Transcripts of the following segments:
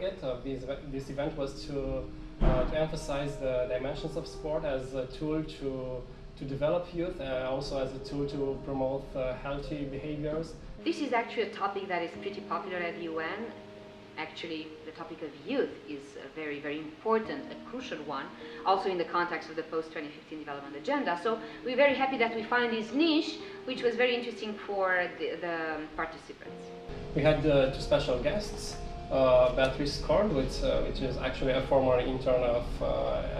target of this event was to emphasize the dimensions of sport as a tool to develop youth, also as a tool to promote healthy behaviors. This is actually a topic that is pretty popular at the UN. Actually, the topic of youth is a very, very important, a crucial one, also in the context of the post-2015 development agenda. So we're very happy that we find this niche, which was very interesting for the participants. We had two special guests. Beatrice Cord, which is actually a former intern of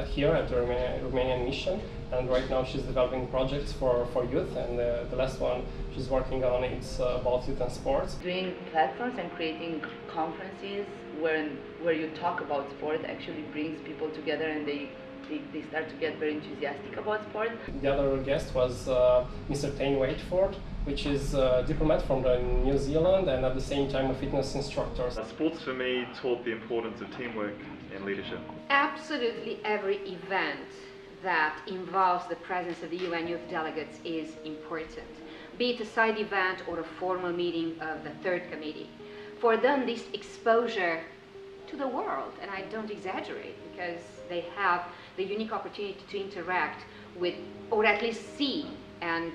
here at the Romanian mission, and right now she's developing projects for youth, and the last one she's working on is about youth and sports. Doing platforms and creating conferences where you talk about sport actually brings people together, and they start to get very enthusiastic about sport. The other guest was Mr. Tane Waitford, which is a diplomat from New Zealand and at the same time a fitness instructor. Sports for me taught the importance of teamwork and leadership. Absolutely every event that involves the presence of the UN youth delegates is important, be it a side event or a formal meeting of the third committee. For them, this exposure to the world, and I don't exaggerate, because they have the unique opportunity to interact with, or at least see and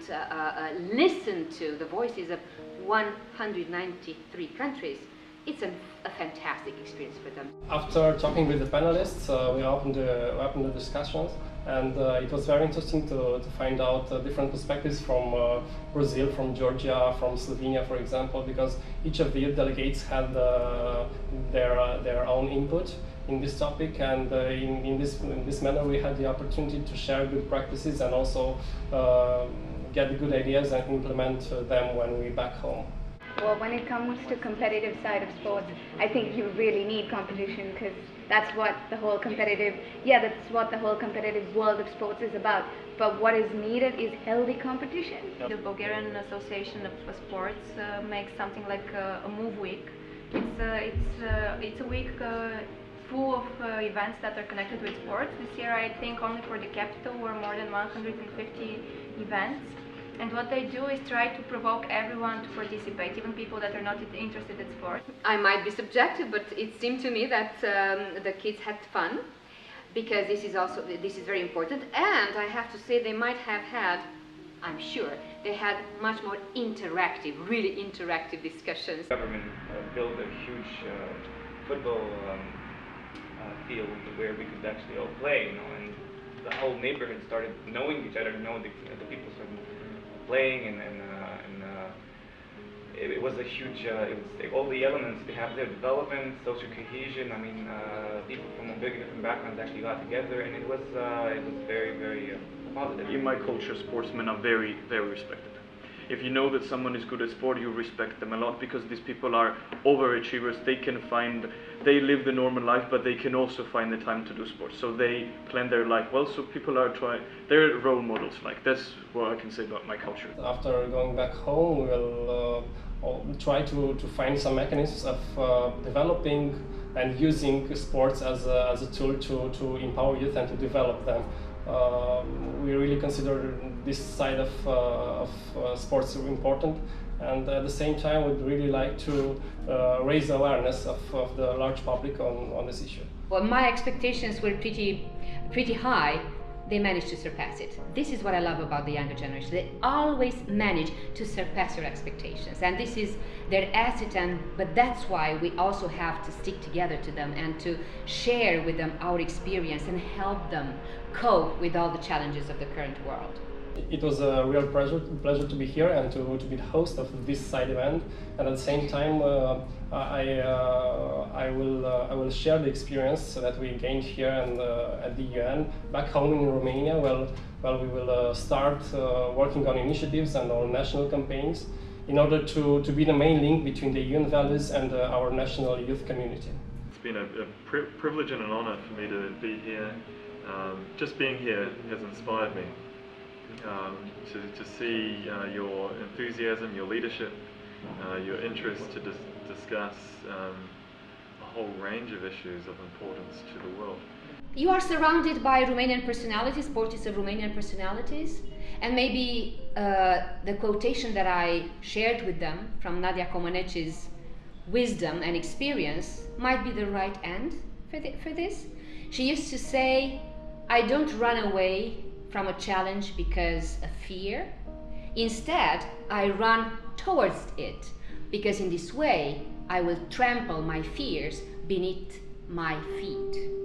listen to the voices of 193 countries. It's a fantastic experience for them. After talking with the panelists, we opened the discussions, and it was very interesting to find out different perspectives from Brazil, from Georgia, from Slovenia, for example, because each of the youth delegates had their own input in this topic, and in this manner we had the opportunity to share good practices and also get the good ideas and implement them when we're back home. Well, when it comes to competitive side of sports, I think you really need competition, because that's what the whole competitive world of sports is about. But what is needed is healthy competition. The Bulgarian Association of Sports makes something like a Move Week. It's a week full of events that are connected with sports. This year, I think only for the capital were more than 150 events. And what they do is try to provoke everyone to participate, even people that are not interested in sport. I might be subjective, but it seemed to me that the kids had fun, because this is very important. And I have to say, they might have had, I'm sure, they had much more interactive, really interactive discussions. The government built a huge football field where we could actually all play, and the whole neighborhood started knowing each other, the people started playing, and it was a huge, it was like all the elements they have there: development, social cohesion. I mean, people from a big different backgrounds actually got together, and it was very, very positive. In my culture, sportsmen are very, very respected. If you know that someone is good at sport, you respect them a lot, because these people are overachievers. They live the normal life, but they can also find the time to do sports. So they plan their life well, so people are they're role models. Like, that's what I can say about my culture. After going back home, we will try to find some mechanisms of developing and using sports as a tool to empower youth and to develop them. We really consider this side of sports important, and at the same time we'd really like to raise awareness of the large public on this issue. Well, my expectations were pretty high. They managed to surpass it. This is what I love about the younger generation. They always manage to surpass your expectations, and this is their asset, but that's why we also have to stick together to them and to share with them our experience and help them cope with all the challenges of the current world. It was a real pleasure to be here and to be the host of this side event, and at the same time I will share the experience that we gained here and at the UN back home in Romania. Well, we will start working on initiatives and on national campaigns in order to be the main link between the UN values and our national youth community. It's been a privilege and an honor for me to be here. Just being here has inspired me. To see your enthusiasm, your leadership, your interest to discuss a whole range of issues of importance to the world. You are surrounded by Romanian personalities, sportists of Romanian personalities, and maybe the quotation that I shared with them from Nadia Comaneci's wisdom and experience might be the right end for this. She used to say, I don't run away from a challenge because of fear. Instead, I run towards it, because in this way I will trample my fears beneath my feet.